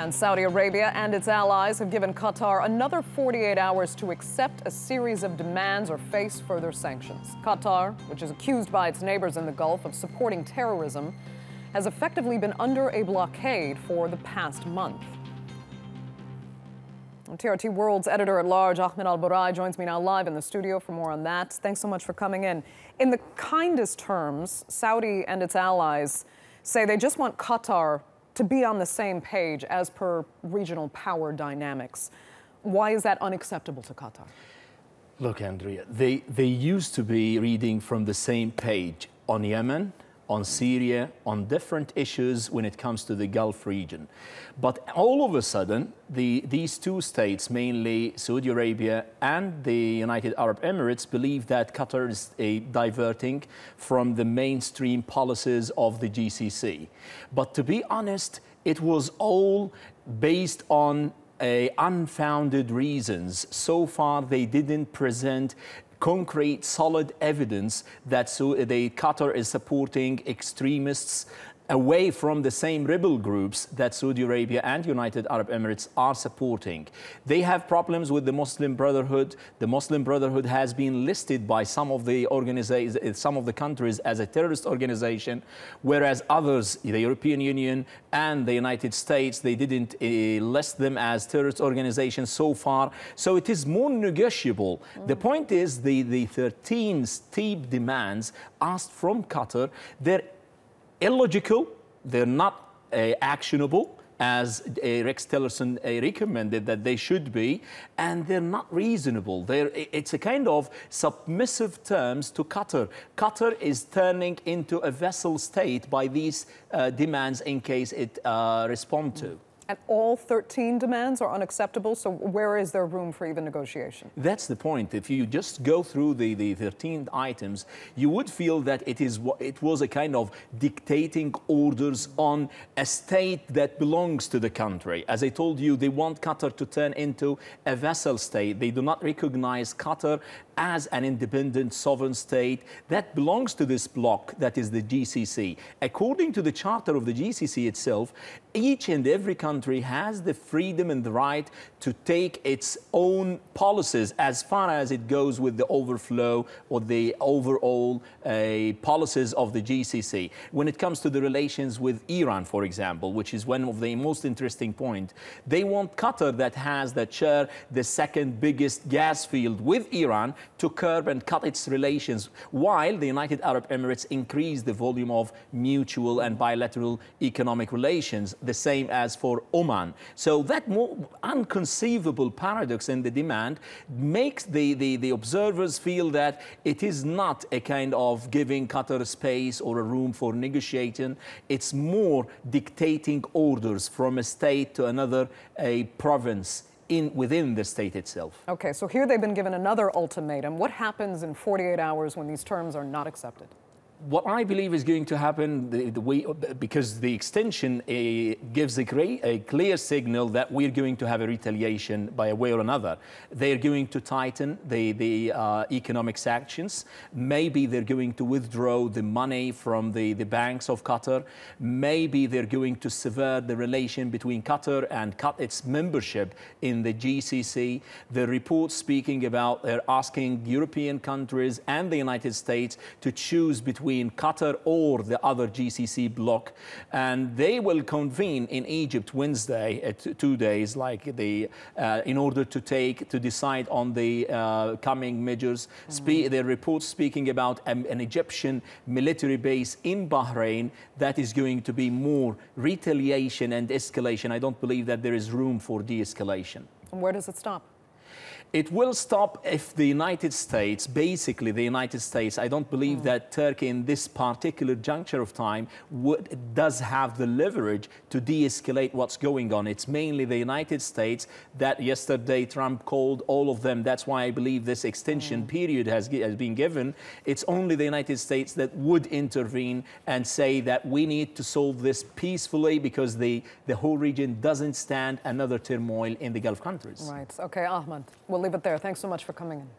And Saudi Arabia and its allies have given Qatar another 48 hours to accept a series of demands or face further sanctions. Qatar, which is accused by its neighbors in the Gulf of supporting terrorism, has effectively been under a blockade for the past month. And TRT World's editor-at-large, Ahmed al Burai, joins me now live in the studio for more on that. Thanks so much for coming in. In the kindest terms, Saudi and its allies say they just want Qatar to be on the same page as per regional power dynamics. Why is that unacceptable to Qatar? Look, Andrea, they used to be reading from the same page on Yemen, on Syria, on different issues when it comes to the Gulf region. But all of a sudden, these two states, mainly Saudi Arabia and the United Arab Emirates, believe that Qatar is diverting from the mainstream policies of the GCC. But to be honest, it was all based on unfounded reasons. So far, they didn't present concrete, solid evidence that Qatar is supporting extremists away from the same rebel groups that Saudi Arabia and United Arab Emirates are supporting. They have problems with the Muslim Brotherhood. The Muslim Brotherhood has been listed by some of the countries as a terrorist organization, whereas others, the European Union and the United States, they didn't list them as terrorist organizations so far. So it is more negotiable. The point is the 13 steep demands asked from Qatar, they're illogical, they're not actionable, as Rex Tillerson recommended that they should be, and they're not reasonable. It's a kind of submissive terms to Qatar. Qatar is turning into a vassal state by these demands in case it responds to. And all 13 demands are unacceptable, so where is there room for even negotiation? That's the point. If you just go through the 13 items, you would feel that it was a kind of dictating orders on a state that belongs to the country. As I told you, they want Qatar to turn into a vassal state. They do not recognize Qatar as an independent sovereign state that belongs to this bloc that is the GCC. According to the charter of the GCC itself, each and every country has the freedom and the right to take its own policies as far as it goes with the overflow or the overall policies of the GCC. When it comes to the relations with Iran, for example, which is one of the most interesting points, they want Qatar that share the second biggest gas field with Iran to curb and cut its relations, while the United Arab Emirates increase the volume of mutual and bilateral economic relations, the same as for Oman. So that more unconceivable paradox in the demand makes the observers feel that it is not a kind of giving Qatar space or a room for negotiating. It's more dictating orders from a state to another, a province within the state itself. Okay, so here they've been given another ultimatum. What happens in 48 hours when these terms are not accepted? What I believe is going to happen, because the extension gives a clear signal that we're going to have a retaliation by a way or another. They're going to tighten the economic sanctions. Maybe they're going to withdraw the money from the banks of Qatar. Maybe they're going to sever the relation between Qatar and cut its membership in the GCC. The report speaking about they're asking European countries and the United States to choose between Qatar or the other GCC bloc, and they will convene in Egypt Wednesday, 2 days, in order to decide on the coming measures. Their report speaking about an Egyptian military base in Bahrain that is going to be more retaliation and escalation. I don't believe that there is room for de-escalation. And where does it stop? It will stop if the United States, basically the United States, I don't believe that Turkey in this particular juncture of time does have the leverage to de-escalate what's going on. It's mainly the United States that yesterday Trump called all of them. That's why I believe this extension period has been given. It's only the United States that would intervene and say that we need to solve this peacefully because the whole region doesn't stand another turmoil in the Gulf countries. Right. Okay, Ahmad, we'll leave it there. Thanks so much for coming in.